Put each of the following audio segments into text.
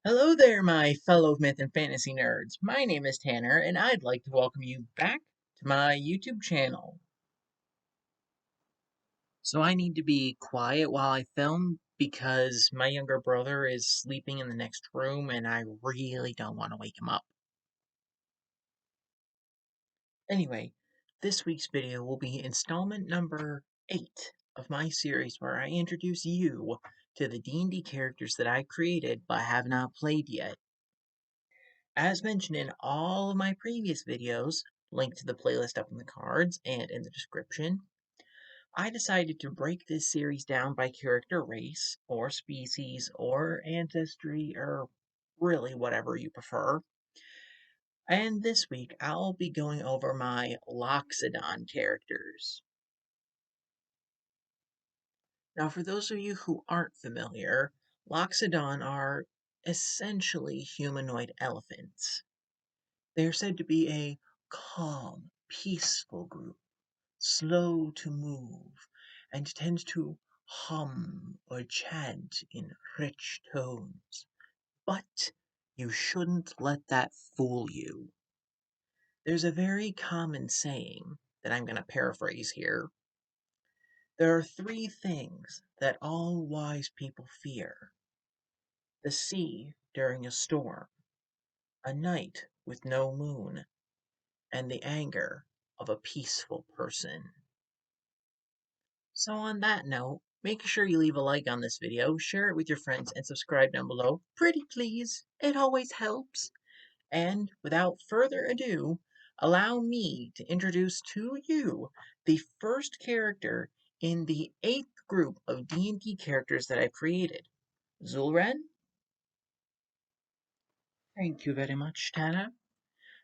Hello there, my fellow myth and fantasy nerds. My name is Tanner, and I'd like to welcome you back to my YouTube channel. So I need to be quiet while I film because my younger brother is sleeping in the next room and I really don't want to wake him up. Anyway, this week's video will be installment number 8 of my series where I introduce you to the D&D characters that I created but have not played yet. As mentioned in all of my previous videos, linked to the playlist up in the cards and in the description, I decided to break this series down by character race, or species, or ancestry, or really whatever you prefer. And this week I'll be going over my Loxodon characters. Now, for those of you who aren't familiar, Loxodon are essentially humanoid elephants. They are said to be a calm, peaceful group, slow to move, and tend to hum or chant in rich tones. But you shouldn't let that fool you. There's a very common saying that I'm going to paraphrase here. There are three things that all wise people fear: the sea during a storm, a night with no moon, and the anger of a peaceful person. So on that note, make sure you leave a like on this video, share it with your friends, and subscribe down below. Pretty please, it always helps. And without further ado, allow me to introduce to you the first character in the 8th group of D&D characters that I've created. Zoolren? Thank you very much, Tanner.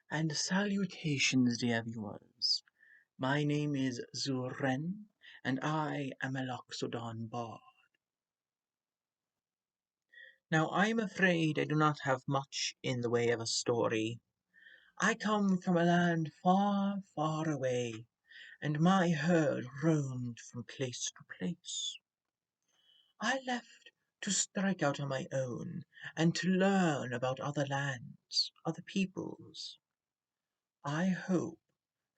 And salutations, dear viewers. My name is Zoolren, and I am a Loxodon Bard. Now, I am afraid I do not have much in the way of a story. I come from a land far, far away, and my herd roamed from place to place. I left to strike out on my own and to learn about other lands, other peoples. I hope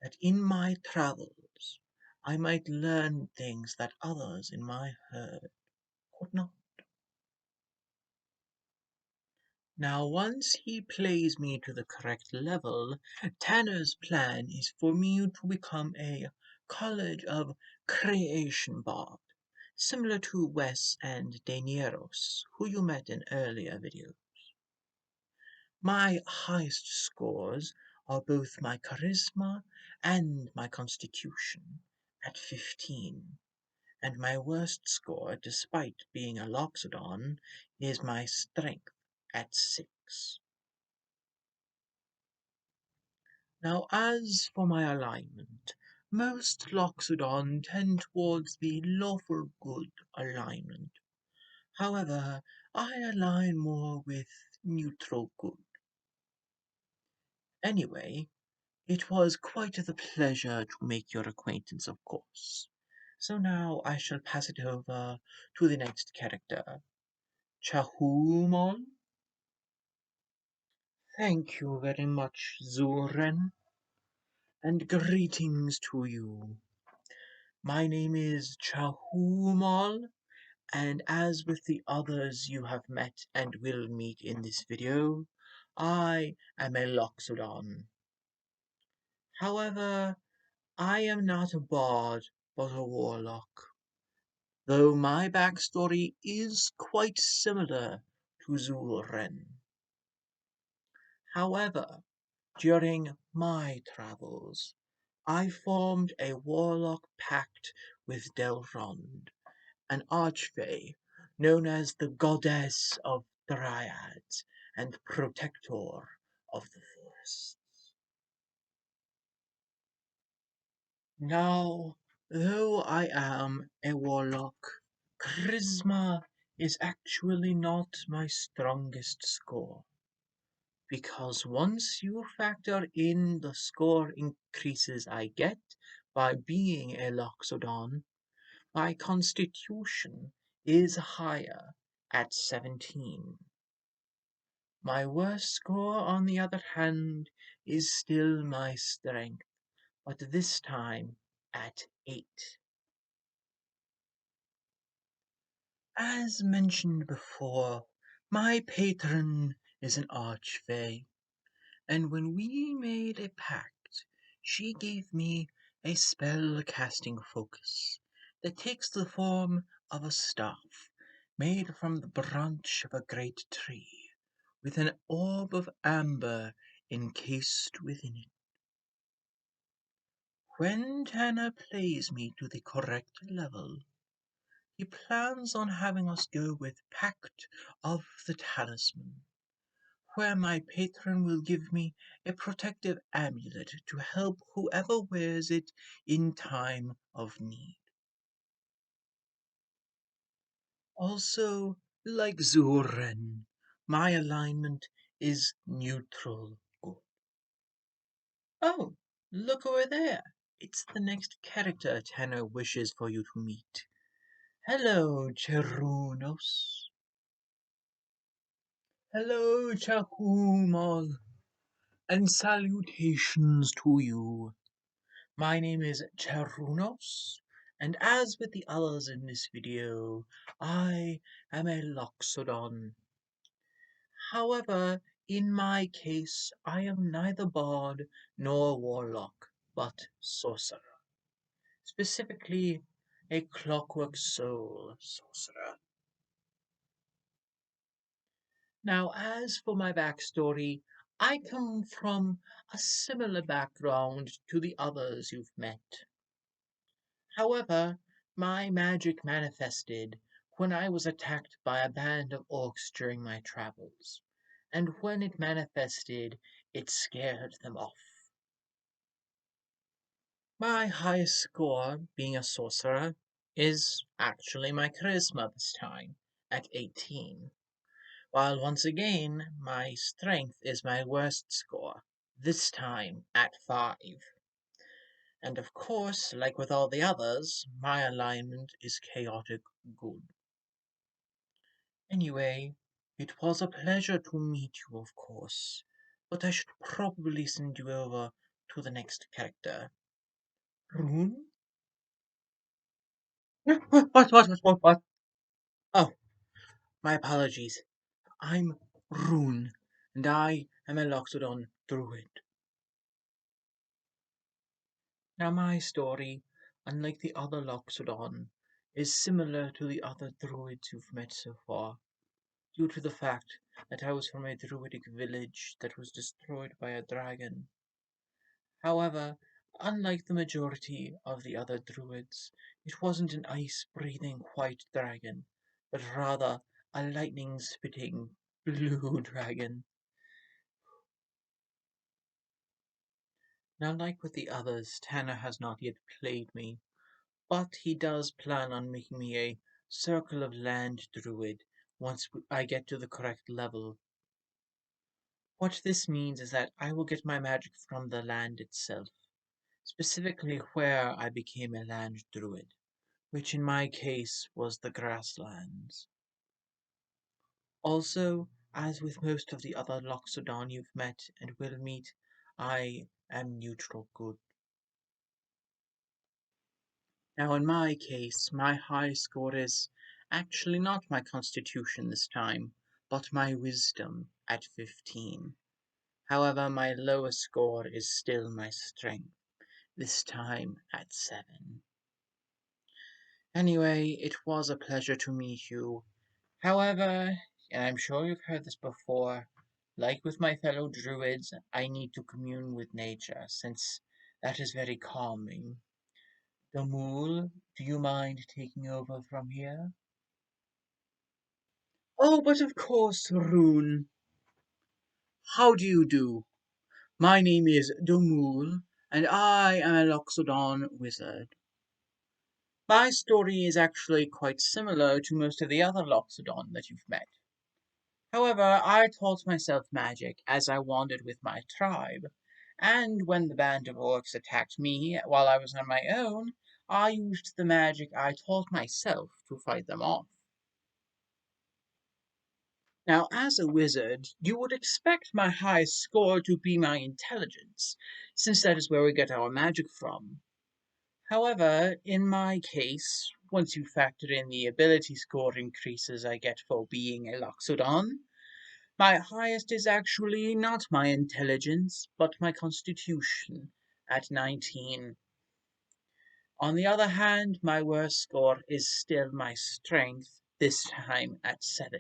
that in my travels I might learn things that others in my herd could not. Now, once he plays me to the correct level, Tanner's plan is for me to become a College of Creation Bard, similar to Wes and Daenerys, who you met in earlier videos. My highest scores are both my Charisma and my Constitution at 15, and my worst score, despite being a Loxodon, is my Strength at 6. Now, as for my alignment, most Loxodon tend towards the lawful good alignment. However, I align more with neutral good. Anyway, it was quite the pleasure to make your acquaintance, of course. So now I shall pass it over to the next character, Chahoomol. Thank you very much, Zoolren, and greetings to you. My name is Chahoomol, and as with the others you have met and will meet in this video, I am a Loxodon. However, I am not a bard, but a warlock, though my backstory is quite similar to Zoolren. However, during my travels, I formed a warlock pact with Delrond, an archfey known as the Goddess of Dryads and Protector of the Forests. Now, though I am a warlock, charisma is actually not my strongest score, because once you factor in the score increases I get by being a Loxodon, my constitution is higher at 17. My worst score, on the other hand, is still my strength, but this time at 8. As mentioned before, my patron is an archfey, and when we made a pact, she gave me a spell-casting focus that takes the form of a staff made from the branch of a great tree, with an orb of amber encased within it. When Tanner plays me to the correct level, he plans on having us go with Pact of the Talisman, where my patron will give me a protective amulet to help whoever wears it in time of need. Also, like Zoolren, my alignment is neutral good. Oh, look over there. It's the next character Tanner wishes for you to meet. Hello, Cherunos. Hello, Chahoomol, and salutations to you. My name is Cherunos, and as with the others in this video, I am a Loxodon. However, in my case, I am neither Bard nor Warlock, but Sorcerer. Specifically, a Clockwork Soul Sorcerer. Now, as for my backstory, I come from a similar background to the others you've met. However, my magic manifested when I was attacked by a band of orcs during my travels, and when it manifested, it scared them off. My highest score, being a sorcerer, is actually my charisma this time, at 18. While once again, my strength is my worst score, this time at 5. And of course, like with all the others, my alignment is chaotic good. Anyway, it was a pleasure to meet you, of course, but I should probably send you over to the next character. Roon? What? Oh, my apologies. I'm Roon, and I am a Loxodon Druid. Now my story, unlike the other Loxodon, is similar to the other druids you've met so far, due to the fact that I was from a druidic village that was destroyed by a dragon. However, unlike the majority of the other druids, it wasn't an ice-breathing white dragon, but rather a lightning-spitting blue dragon. Now, like with the others, Tanner has not yet played me, but he does plan on making me a Circle of Land Druid once I get to the correct level. What this means is that I will get my magic from the land itself, specifically where I became a Land Druid, which in my case was the grasslands. Also, as with most of the other Loxodon you've met and will meet, I am neutral good. Now, in my case, my high score is actually not my constitution this time, but my wisdom at 15. However, my lowest score is still my strength, this time at 7. Anyway, it was a pleasure to meet you. However, and I'm sure you've heard this before, like with my fellow druids, I need to commune with nature, since that is very calming. Domool, do you mind taking over from here? Oh, but of course, Roon. How do you do? My name is Domool, and I am a Loxodon Wizard. My story is actually quite similar to most of the other Loxodon that you've met. However, I taught myself magic as I wandered with my tribe, and when the band of orcs attacked me while I was on my own, I used the magic I taught myself to fight them off. Now, as a wizard, you would expect my highest score to be my intelligence, since that is where we get our magic from. However, in my case, once you factor in the ability score increases I get for being a Loxodon, my highest is actually not my intelligence, but my constitution at 19. On the other hand, my worst score is still my strength, this time at 7.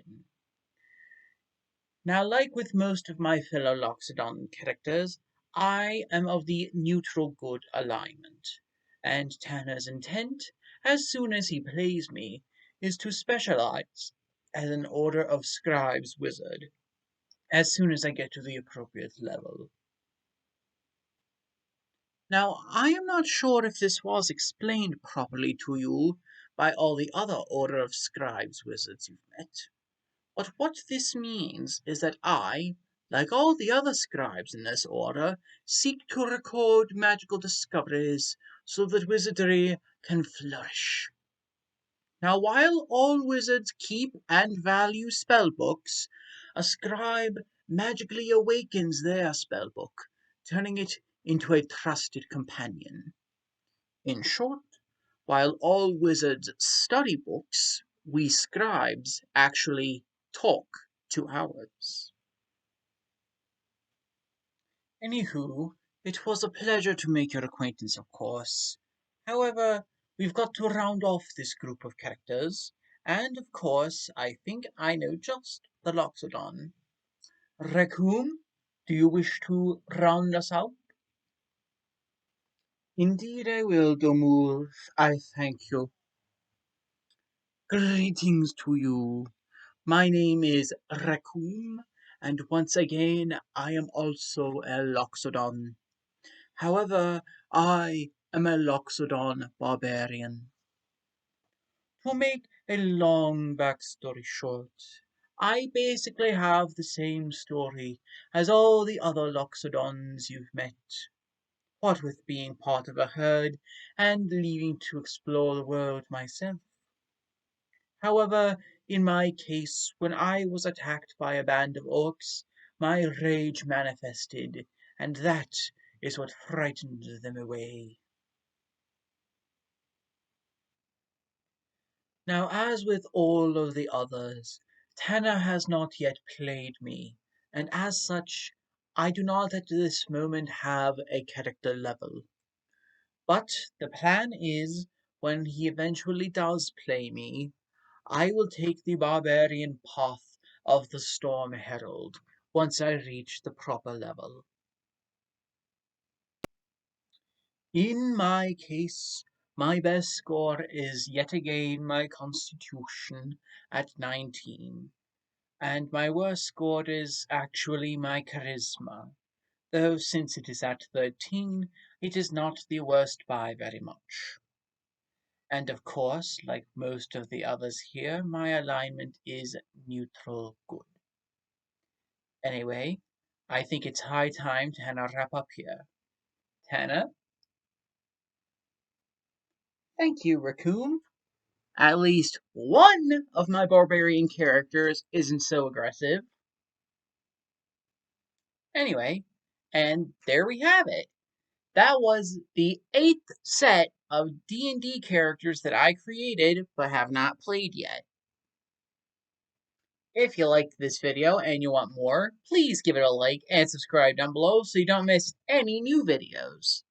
Now, like with most of my fellow Loxodon characters, I am of the neutral good alignment, and Tanner's intent, as soon as he plays me, is to specialize as an Order of Scribes wizard as soon as I get to the appropriate level. Now, I am not sure if this was explained properly to you by all the other Order of Scribes wizards you've met. But what this means is that I, like all the other scribes in this order, seek to record magical discoveries so that wizardry can flourish. Now, while all wizards keep and value spellbooks, a scribe magically awakens their spellbook, turning it into a trusted companion. In short, while all wizards study books, we scribes actually talk to ours. Anywho, it was a pleasure to make your acquaintance, of course. However, we've got to round off this group of characters, and of course, I think I know just the Loxodon. Rekoom, do you wish to round us out? Indeed, I will, Domool. I thank you. Greetings to you. My name is Rekoom, and once again I am also a Loxodon. However, I am a Loxodon Barbarian. To make a long backstory short, I basically have the same story as all the other Loxodons you've met. What with being part of a herd and leaving to explore the world myself. However, in my case, when I was attacked by a band of orcs, my rage manifested, and that is what frightened them away. Now, as with all of the others, Tanner has not yet played me, and as such, I do not at this moment have a character level. But the plan is, when he eventually does play me, I will take the barbarian path of the Storm Herald once I reach the proper level. In my case, my best score is yet again my constitution at 19, and my worst score is actually my charisma, though since it is at 13, it is not the worst by very much. And of course, like most of the others here, my alignment is neutral good. Anyway, I think it's high time to Hannah wrap up here. Hannah? Thank you, Rekoom. At least one of my barbarian characters isn't so aggressive. Anyway, and there we have it. That was the 8th set of D&D characters that I created but have not played yet. If you liked this video and you want more, please give it a like and subscribe down below so you don't miss any new videos.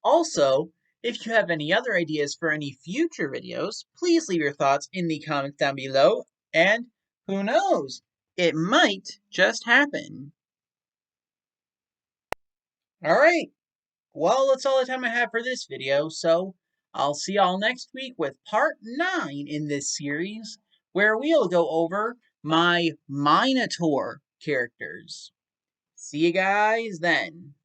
Also, if you have any other ideas for any future videos, please leave your thoughts in the comments down below, and who knows, it might just happen. Alright, well, that's all the time I have for this video, so I'll see y'all next week with part 9 in this series, where we'll go over my Minotaur characters. See you guys then.